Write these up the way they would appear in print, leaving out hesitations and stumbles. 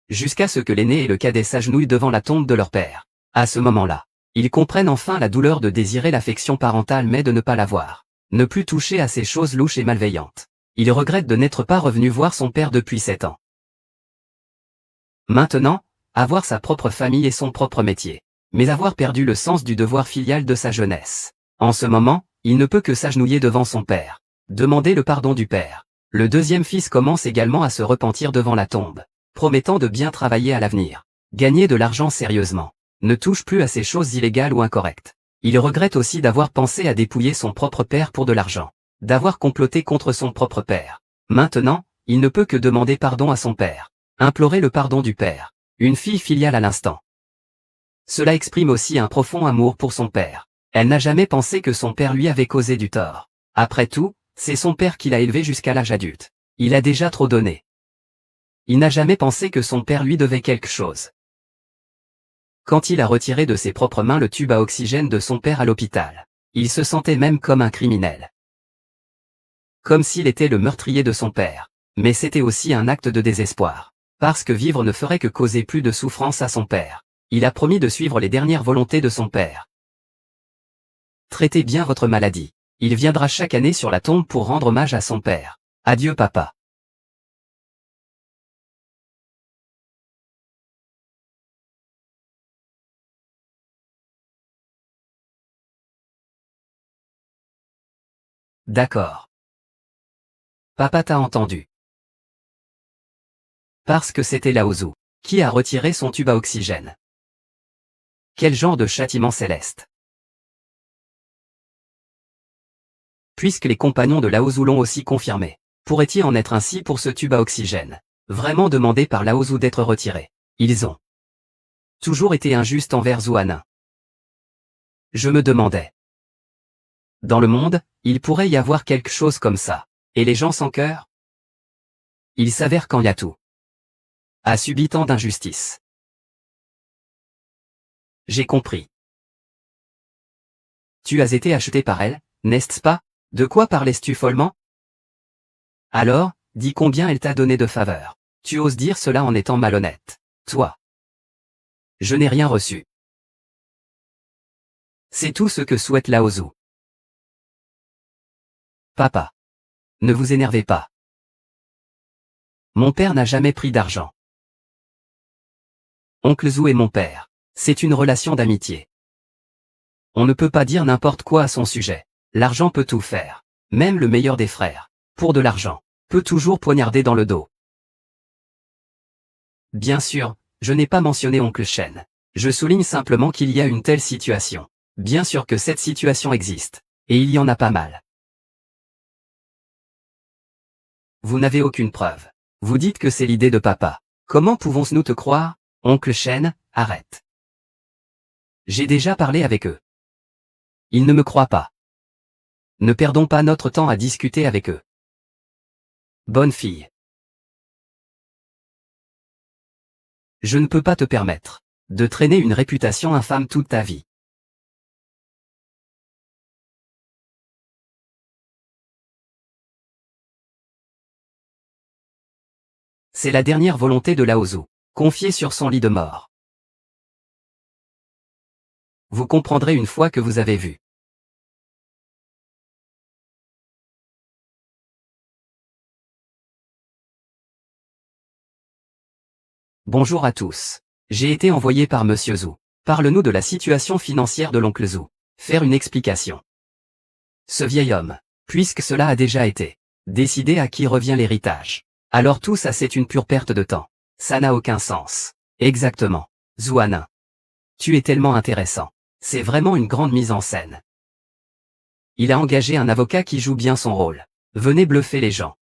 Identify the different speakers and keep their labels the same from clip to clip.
Speaker 1: jusqu'à ce que l'aîné et le cadet s'agenouillent devant la tombe de leur père. À ce moment-là, ils comprennent enfin la douleur de désirer l'affection parentale mais de ne pas l'avoir. Ne plus toucher à ces choses louches et malveillantes. Il regrette de n'être pas revenu voir son père depuis 7 ans. Maintenant, avoir sa propre famille et son propre métier. Mais avoir perdu le sens du devoir filial de sa jeunesse. En ce moment, il ne peut que s'agenouiller devant son père. Demander le pardon du père. Le deuxième fils commence également à se repentir devant la tombe, promettant de bien travailler à l'avenir. Gagner de l'argent sérieusement. Ne touche plus à ces choses illégales ou incorrectes. Il regrette aussi d'avoir pensé à dépouiller son propre père pour de l'argent. D'avoir comploté contre son propre père. Maintenant, il ne peut que demander pardon à son père. Implorer le pardon du père. Une fille filiale à l'instant. Cela exprime aussi un profond amour pour son père. Elle n'a jamais pensé que son père lui avait causé du tort. Après tout, c'est son père qui l'a élevé jusqu'à l'âge adulte. Il a déjà trop donné. Il n'a jamais pensé que son père lui devait quelque chose. Quand il a retiré de ses propres mains le tube à oxygène de son père à l'hôpital, il se sentait même comme un criminel. Comme s'il était le meurtrier de son père. Mais c'était aussi un acte de désespoir. Parce que vivre ne ferait que causer plus de souffrance à son père. Il a promis de suivre les dernières volontés de son père. Traitez bien votre maladie. Il viendra chaque année sur la tombe pour rendre hommage à son père. Adieu papa. D'accord. Papa t'a entendu. Parce que c'était Laozu qui a retiré son tube à oxygène. Quel genre de châtiment céleste. Puisque les compagnons de Laozu l'ont aussi confirmé. Pourrait-il en être ainsi pour ce tube à oxygène? Vraiment demandé par Laozu d'être retiré. Ils ont toujours été injustes envers Zuanin. Je me demandais. Dans le monde, il pourrait y avoir quelque chose comme ça. Et les gens sans cœur? Il s'avère qu'en Yatou a subi tant d'injustice. J'ai compris. Tu as été acheté par elle, n'est-ce pas? De quoi parlais-tu follement? Alors, dis combien elle t'a donné de faveur. Tu oses dire cela en étant malhonnête. Toi. Je n'ai rien reçu. C'est tout ce que souhaite Laozu. Papa. Ne vous énervez pas. Mon père n'a jamais pris d'argent. Oncle Zhu est mon père. C'est une relation d'amitié. On ne peut pas dire n'importe quoi à son sujet. L'argent peut tout faire. Même le meilleur des frères, pour de l'argent, peut toujours poignarder dans le dos. Bien sûr, je n'ai pas mentionné oncle Shen. Je souligne simplement qu'il y a une telle situation. Bien sûr que cette situation existe. Et il y en a pas mal. Vous n'avez aucune preuve. Vous dites que c'est l'idée de papa. Comment pouvons-nous te croire? Oncle Shen, arrête. J'ai déjà parlé avec eux. Ils ne me croient pas. Ne perdons pas notre temps à discuter avec eux. Bonne fille. Je ne peux pas te permettre de traîner une réputation infâme toute ta vie. C'est la dernière volonté de Laozu, confiée sur son lit de mort. Vous comprendrez une fois que vous avez vu. Bonjour à tous. J'ai été envoyé par Monsieur Zhu. Parle-nous de la situation financière de l'oncle Zhu. Faire une explication. Ce vieil homme, puisque cela a déjà été décidé à qui revient l'héritage. Alors tout ça c'est une pure perte de temps. Ça n'a aucun sens. Exactement. Zuanin. Tu es tellement intéressant. C'est vraiment une grande mise en scène. Il a engagé un avocat qui joue bien son rôle. Venez bluffer les gens.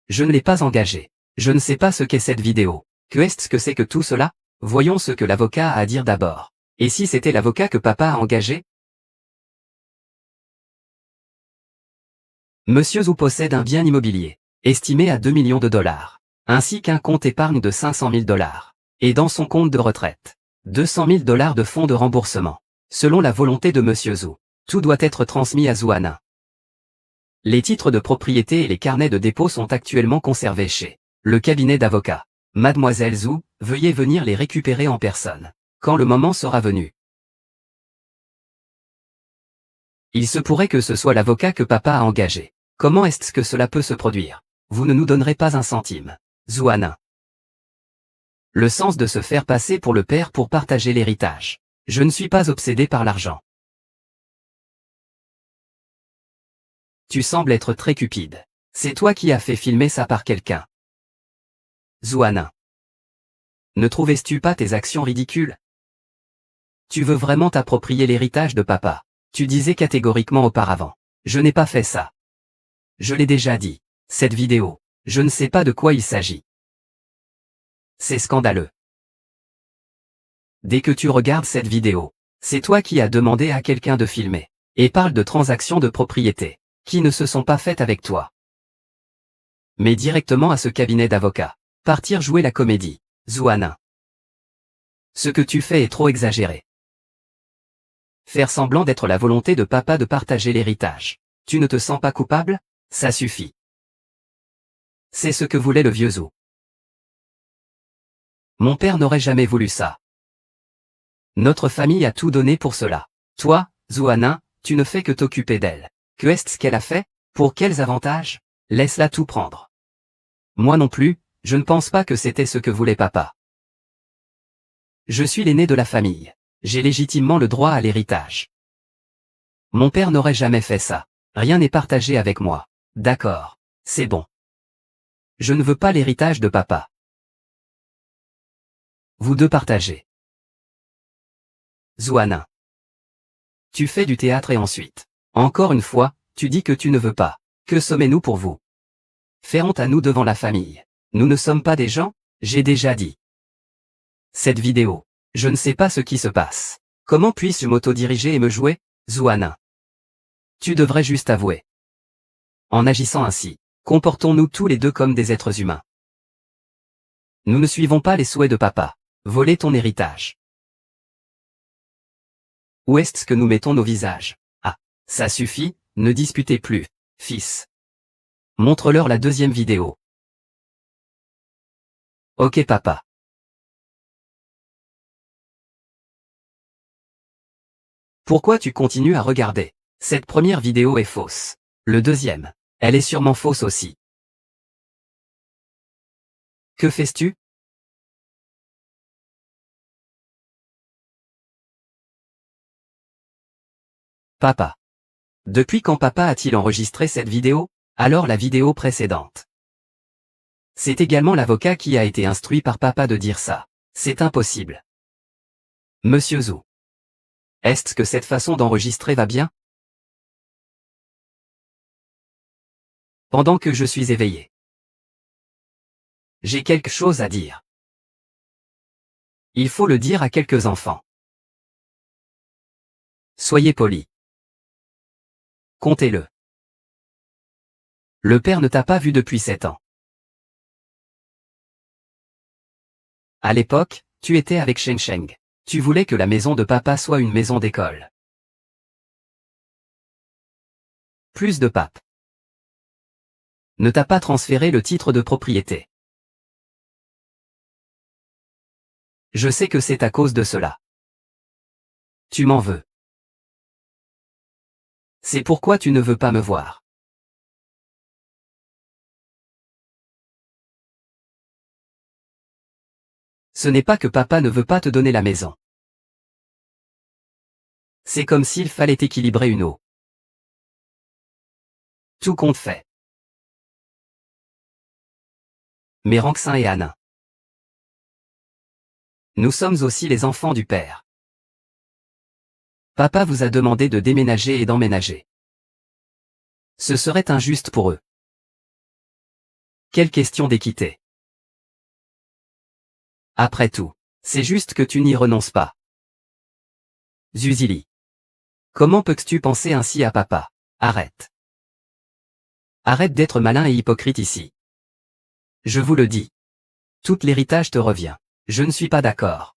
Speaker 1: Je ne l'ai pas engagé. Je ne sais pas ce qu'est cette vidéo. Que est-ce que c'est que tout cela? Voyons ce que l'avocat a à dire d'abord. Et si c'était l'avocat que papa a engagé? Monsieur Zhu possède un bien immobilier, estimé à 2 millions de dollars, ainsi qu'un compte épargne de 500 000 dollars. Et dans son compte de retraite, 200 000 dollars de fonds de remboursement. Selon la volonté de Monsieur Zhu, tout doit être transmis à Zuanin. Les titres de propriété et les carnets de dépôt sont actuellement conservés chez le cabinet d'avocats. Mademoiselle Zhou, veuillez venir les récupérer en personne. Quand le moment sera venu. Il se pourrait que ce soit l'avocat que papa a engagé. Comment est-ce que cela peut se produire? Vous ne nous donnerez pas un centime. Zhuanin. Le sens de se faire passer pour le père pour partager l'héritage. Je ne suis pas obsédé par l'argent. Tu sembles être très cupide. C'est toi qui as fait filmer ça par quelqu'un. Zhuanin. Ne trouves-tu pas tes actions ridicules? Tu veux vraiment t'approprier l'héritage de papa? Tu disais catégoriquement auparavant. Je n'ai pas fait ça. Je l'ai déjà dit. Cette vidéo. Je ne sais pas de quoi il s'agit. C'est scandaleux. Dès que tu regardes cette vidéo, c'est toi qui as demandé à quelqu'un de filmer. Et parle de transactions de propriété, qui ne se sont pas faites avec toi. Mais directement à ce cabinet d'avocats. Partir jouer la comédie. Zhuanin. Ce que tu fais est trop exagéré. Faire semblant d'être la volonté de papa de partager l'héritage. Tu ne te sens pas coupable? Ça suffit. C'est ce que voulait le vieux Zhou. Mon père n'aurait jamais voulu ça. Notre famille a tout donné pour cela. Toi, Zhuanin, tu ne fais que t'occuper d'elle. Que est-ce qu'elle a fait? Pour quels avantages? Laisse-la tout prendre. Moi non plus, je ne pense pas que c'était ce que voulait papa. Je suis l'aîné de la famille. J'ai légitimement le droit à l'héritage. Mon père n'aurait jamais fait ça. Rien n'est partagé avec moi. D'accord. C'est bon. Je ne veux pas l'héritage de papa. Vous deux partagez. Zhuanin. Tu fais du théâtre et ensuite. Encore une fois, tu dis que tu ne veux pas. Que sommes-nous pour vous? Faire honte à nous devant la famille. Nous ne sommes pas des gens? J'ai déjà dit. Cette vidéo. Je ne sais pas ce qui se passe. Comment puis-je m'auto-diriger et me jouer? Zhuanin. Tu devrais juste avouer. En agissant ainsi, comportons-nous tous les deux comme des êtres humains. Nous ne suivons pas les souhaits de papa. Voler ton héritage. Où est-ce que nous mettons nos visages? Ah, ça suffit, ne disputez plus, fils. Montre-leur la deuxième vidéo. Ok papa. Pourquoi tu continues à regarder? Cette première vidéo est fausse. Le deuxième, elle est sûrement fausse aussi. Que fais-tu? Papa. Depuis quand papa a-t-il enregistré cette vidéo? Alors la vidéo précédente. C'est également l'avocat qui a été instruit par papa de dire ça. C'est impossible. Monsieur Zhou. Est-ce que cette façon d'enregistrer va bien? Pendant que je suis éveillé. J'ai quelque chose à dire. Il faut le dire à quelques enfants. Soyez poli. Comptez-le. Le père ne t'a pas vu depuis 7 ans. À l'époque, tu étais avec Shen Sheng. Tu voulais que la maison de papa soit une maison d'école. Plus de pape. Ne t'a pas transféré le titre de propriété. Je sais que c'est à cause de cela. Tu m'en veux. C'est pourquoi tu ne veux pas me voir. Ce n'est pas que papa ne veut pas te donner la maison. C'est comme s'il fallait équilibrer une eau. Tout compte fait. Mais Ranxin et Hanin. Nous sommes aussi les enfants du père. Papa vous a demandé de déménager et d'emménager. Ce serait injuste pour eux. Quelle question d'équité. Après tout, c'est juste que tu n'y renonces pas. Zuzili. Comment peux-tu penser ainsi à papa? Arrête. Arrête d'être malin et hypocrite ici. Je vous le dis. Tout l'héritage te revient. Je ne suis pas d'accord.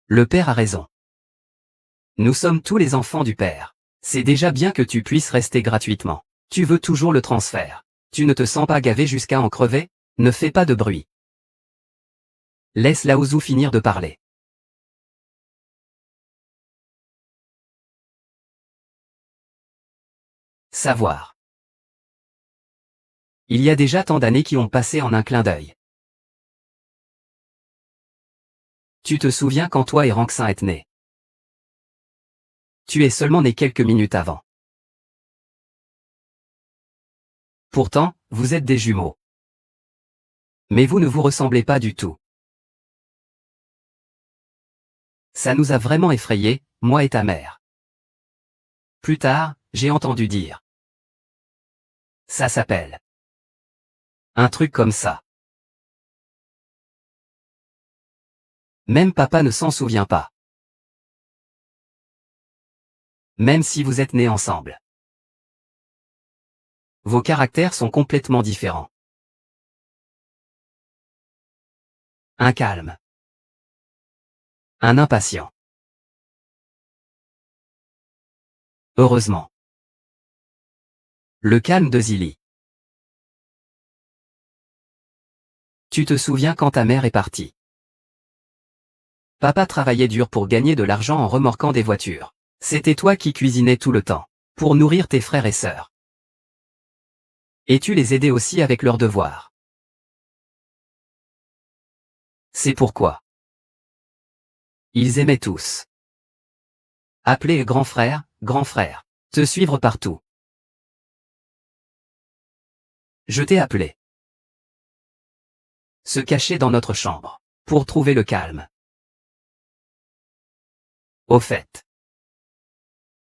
Speaker 1: Le père a raison. Nous sommes tous les enfants du père. C'est déjà bien que tu puisses rester gratuitement. Tu veux toujours le transfert. Tu ne te sens pas gavé jusqu'à en crever? Ne fais pas de bruit. Laisse Laozu finir de parler. Savoir. Il y a déjà tant d'années qui ont passé en un clin d'œil. Tu te souviens quand toi et Ranxin êtes nés? Tu es seulement né quelques minutes avant. Pourtant, vous êtes des jumeaux. Mais vous ne vous ressemblez pas du tout. Ça nous a vraiment effrayés, moi et ta mère. Plus tard, j'ai entendu dire. Ça s'appelle. Un truc comme ça. Même papa ne s'en souvient pas. Même si vous êtes nés ensemble. Vos caractères sont complètement différents. Un calme. Un impatient. Heureusement. Le calme de Zili. Tu te souviens quand ta mère est partie? Papa travaillait dur pour gagner de l'argent en remorquant des voitures. C'était toi qui cuisinais tout le temps. Pour nourrir tes frères et sœurs. Et tu les aidais aussi avec leurs devoirs. C'est pourquoi. Ils aimaient tous. Appeler grand frère, grand frère. Te suivre partout. Je t'ai appelé. Se cacher dans notre chambre. Pour trouver le calme. Au fait.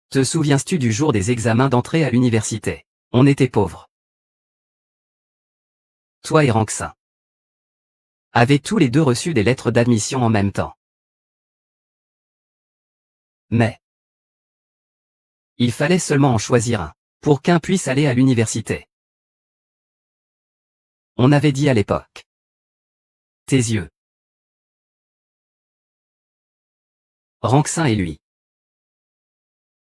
Speaker 1: Te souviens-tu du jour des examens d'entrée à l'université? On était pauvres. Toi et Ranxin avaient tous les deux reçu des lettres d'admission en même temps. Mais il fallait seulement en choisir un, pour qu'un puisse aller à l'université. On avait dit à l'époque. Tes yeux. Ranxin et lui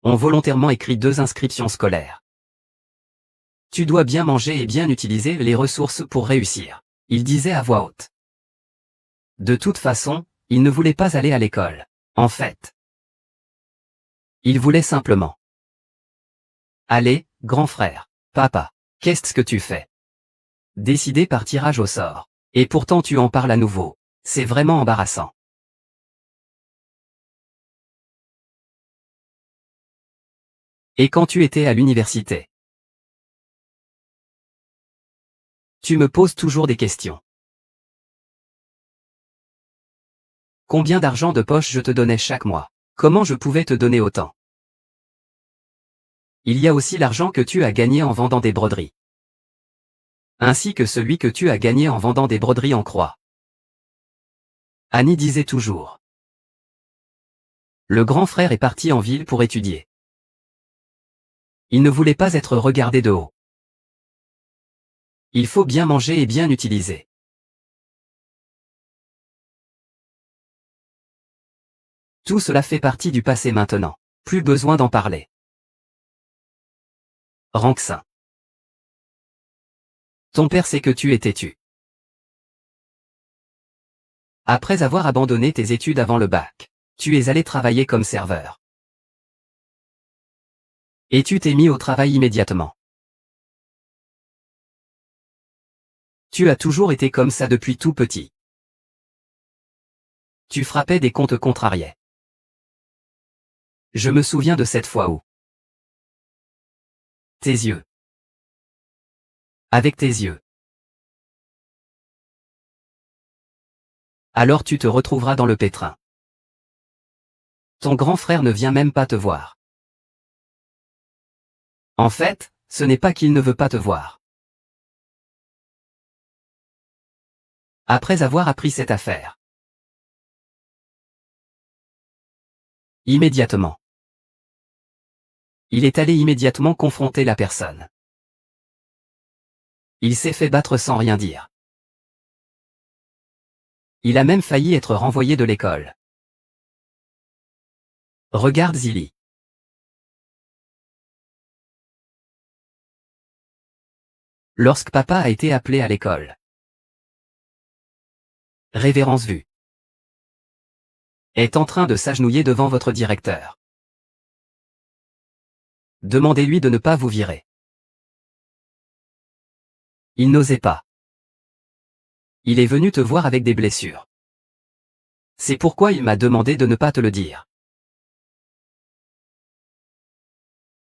Speaker 1: ont volontairement écrit 2 inscriptions scolaires. Tu dois bien manger et bien utiliser les ressources pour réussir. Il disait à voix haute. De toute façon, il ne voulait pas aller à l'école. En fait. Il voulait simplement. Allez, grand frère. Papa. Qu'est-ce que tu fais? Décidé par tirage au sort. Et pourtant tu en parles à nouveau. C'est vraiment embarrassant. Et quand tu étais à l'université? Tu me poses toujours des questions. Combien d'argent de poche je te donnais chaque mois? Comment je pouvais te donner autant? Il y a aussi l'argent que tu as gagné en vendant des broderies. Ainsi que celui que tu as gagné en vendant des broderies en croix. Annie disait toujours. Le grand frère est parti en ville pour étudier. Il ne voulait pas être regardé de haut. Il faut bien manger et bien utiliser. Tout cela fait partie du passé maintenant. Plus besoin d'en parler. Ranxin. Ton père sait que tu es têtu. Après avoir abandonné tes études avant le bac, tu es allé travailler comme serveur. Et tu t'es mis au travail immédiatement. Tu as toujours été comme ça depuis tout petit. Tu frappais des comptes contrariés. Je me souviens de cette fois où. Tes yeux. Avec tes yeux. Alors tu te retrouveras dans le pétrin. Ton grand frère ne vient même pas te voir. En fait, ce n'est pas qu'il ne veut pas te voir. Après avoir appris cette affaire. Immédiatement. Il est allé immédiatement confronter la personne. Il s'est fait battre sans rien dire. Il a même failli être renvoyé de l'école. Regarde Zili. Lorsque papa a été appelé à l'école. Révérence vue. Est en train de s'agenouiller devant votre directeur. Demandez-lui de ne pas vous virer. Il n'osait pas. Il est venu te voir avec des blessures. C'est pourquoi il m'a demandé de ne pas te le dire.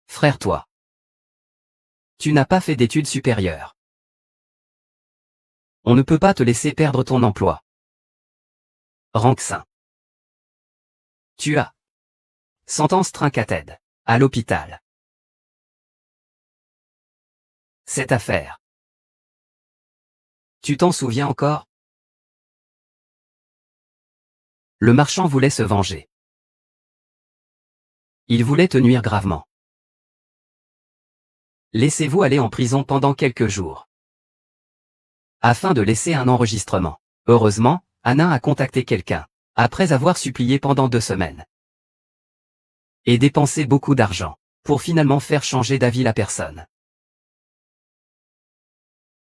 Speaker 1: Frère toi. Tu n'as pas fait d'études supérieures. On ne peut pas te laisser perdre ton emploi. Ranxin. Tu as. Sentence Trincated. À l'hôpital. Cette affaire. Tu t'en souviens encore? Le marchand voulait se venger. Il voulait te nuire gravement. Laissez-vous aller en prison pendant quelques jours. Afin de laisser un enregistrement. Heureusement, Anna a contacté quelqu'un. Après avoir supplié pendant 2 semaines. Et dépensé beaucoup d'argent. Pour finalement faire changer d'avis la personne.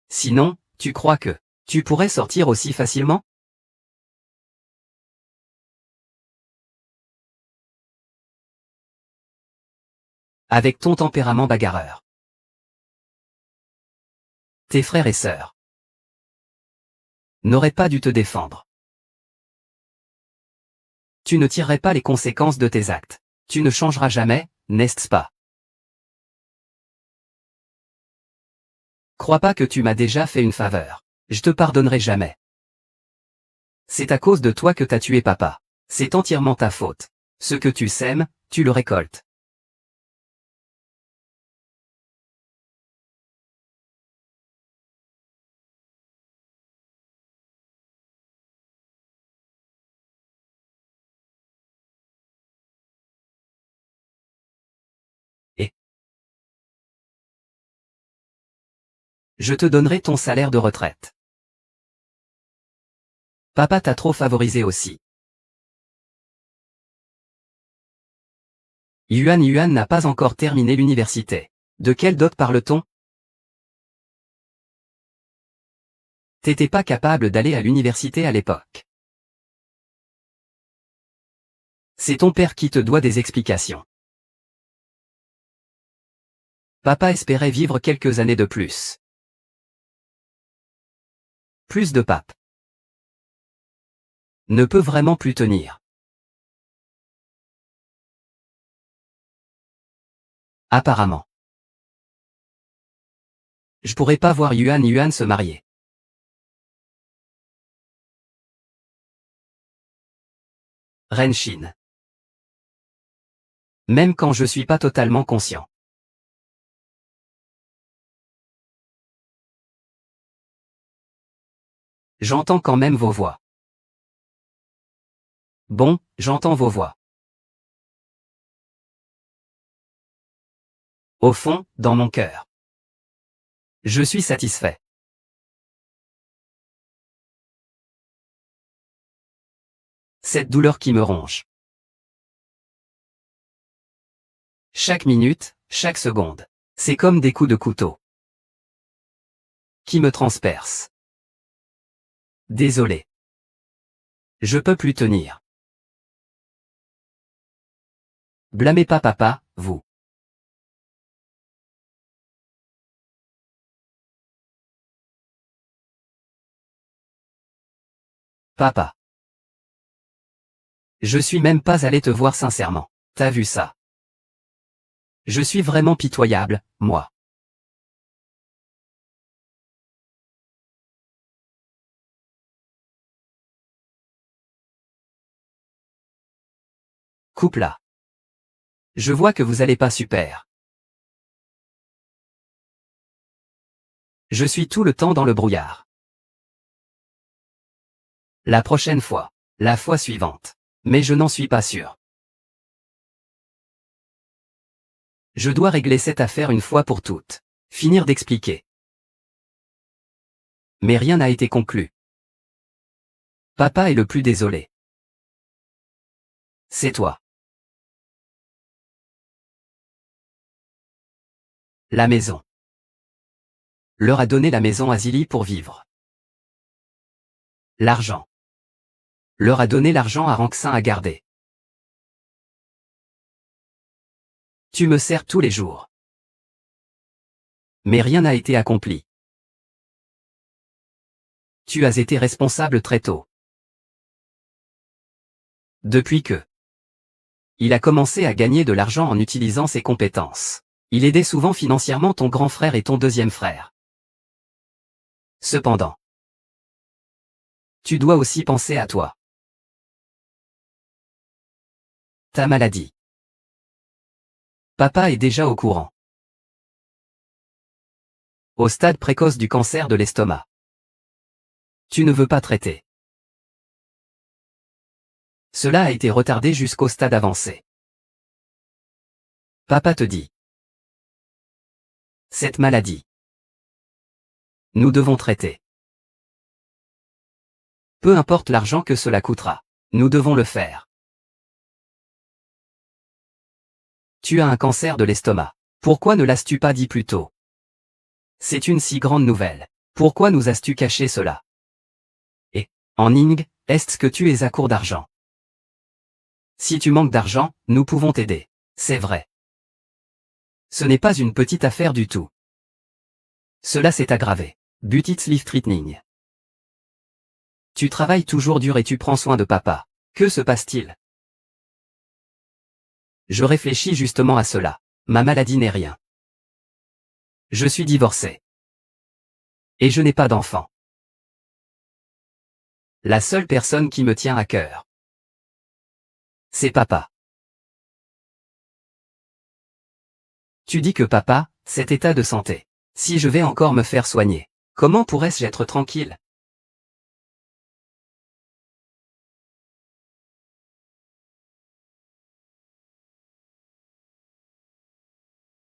Speaker 1: Sinon, tu crois que tu pourrais sortir aussi facilement? Avec ton tempérament bagarreur. Tes frères et sœurs n'auraient pas dû te défendre. Tu ne tirerais pas les conséquences de tes actes. Tu ne changeras jamais, n'est-ce pas? Crois pas que tu m'as déjà fait une faveur. Je te pardonnerai jamais. C'est à cause de toi que t'as tué papa. C'est entièrement ta faute. Ce que tu sèmes, tu le récoltes. Et je te donnerai ton salaire de retraite. Papa t'a trop favorisé aussi. Yuan n'a pas encore terminé l'université. De quelle dot parle-t-on? T'étais pas capable d'aller à l'université à l'époque. C'est ton père qui te doit des explications. Papa espérait vivre quelques années de plus. Plus de pape. Ne peut vraiment plus tenir. Apparemment. Je pourrais pas voir Yuan se marier. Renshin. Même quand je suis pas totalement conscient. J'entends quand même vos voix. Bon, j'entends vos voix. Au fond, dans mon cœur. Je suis satisfait. Cette douleur qui me ronge. Chaque minute, chaque seconde. C'est comme des coups de couteau. Qui me transpercent. Désolé. Je peux plus tenir. Blâmez pas papa, vous. Papa. Je suis même pas allé te voir sincèrement. T'as vu ça? Je suis vraiment pitoyable, moi. Coupe là. Je vois que vous allez pas super. Je suis tout le temps dans le brouillard. La prochaine fois. La fois suivante. Mais je n'en suis pas sûr. Je dois régler cette affaire une fois pour toutes. Finir d'expliquer. Mais rien n'a été conclu. Papa est le plus désolé. C'est toi. La maison. Leur a donné la maison à Zilly pour vivre. L'argent. leur a donné l'argent à Ranxin à garder. Tu me sers tous les jours. Mais rien n'a été accompli. Tu as été responsable très tôt. Depuis que il a commencé à gagner de l'argent en utilisant ses compétences. Il aidait souvent financièrement ton grand frère et ton deuxième frère. Cependant, tu dois aussi penser à toi. Ta maladie. Papa est déjà au courant. Au stade précoce du cancer de l'estomac. Tu ne veux pas traiter. Cela a été retardé jusqu'au stade avancé. Papa te dit. Cette maladie. Nous devons traiter. Peu importe l'argent que cela coûtera. Nous devons le faire. Tu as un cancer de l'estomac. Pourquoi ne l'as-tu pas dit plus tôt? C'est une si grande nouvelle. Pourquoi nous as-tu caché cela? Et, en Ing, est-ce que tu es à court d'argent? Si tu manques d'argent, nous pouvons t'aider. C'est vrai. Ce n'est pas une petite affaire du tout. Cela s'est aggravé. Butitz Liftritning. Tu travailles toujours dur et tu prends soin de papa. Que se passe-t-il? Je réfléchis justement à cela. Ma maladie n'est rien. Je suis divorcé. Et je n'ai pas d'enfant. La seule personne qui me tient à cœur, c'est papa. Tu dis que papa, cet état de santé. Si je vais encore me faire soigner, comment pourrais-je être tranquille?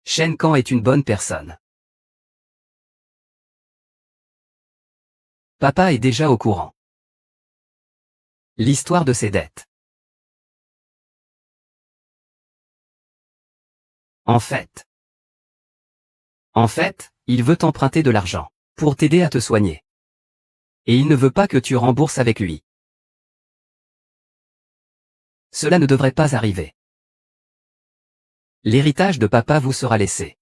Speaker 1: Shen Kan est une bonne personne. Papa est déjà au courant. L'histoire de ses dettes. En fait, il veut t'emprunter de l'argent pour t'aider à te soigner. Et il ne veut pas que tu rembourses avec lui. Cela ne devrait pas arriver. L'héritage de papa vous sera laissé.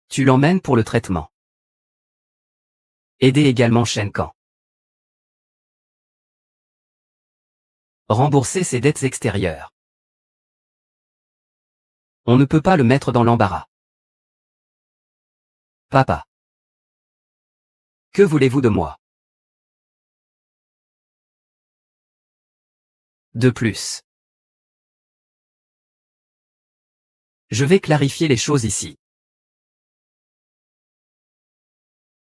Speaker 1: Tu l'emmènes pour le traitement. Aidez également Shen Kan. Rembourser ses dettes extérieures. On ne peut pas le mettre dans l'embarras. Papa. Que voulez-vous de moi? De plus. Je vais clarifier les choses ici.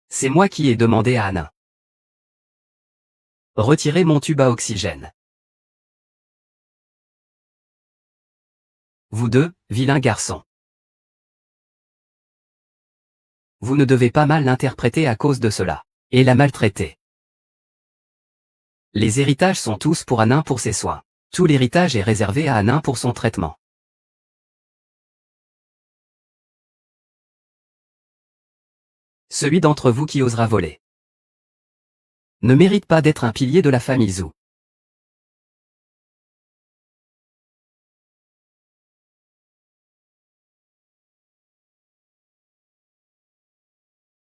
Speaker 1: C'est moi qui ai demandé à Anna. Retirez mon tube à oxygène. Vous deux, vilains garçons. Vous ne devez pas mal l'interpréter à cause de cela. Et la maltraiter. Les héritages sont tous pour Anna pour ses soins. Tout l'héritage est réservé à Anna pour son traitement. Celui d'entre vous qui osera voler ne mérite pas d'être un pilier de la famille Zhou.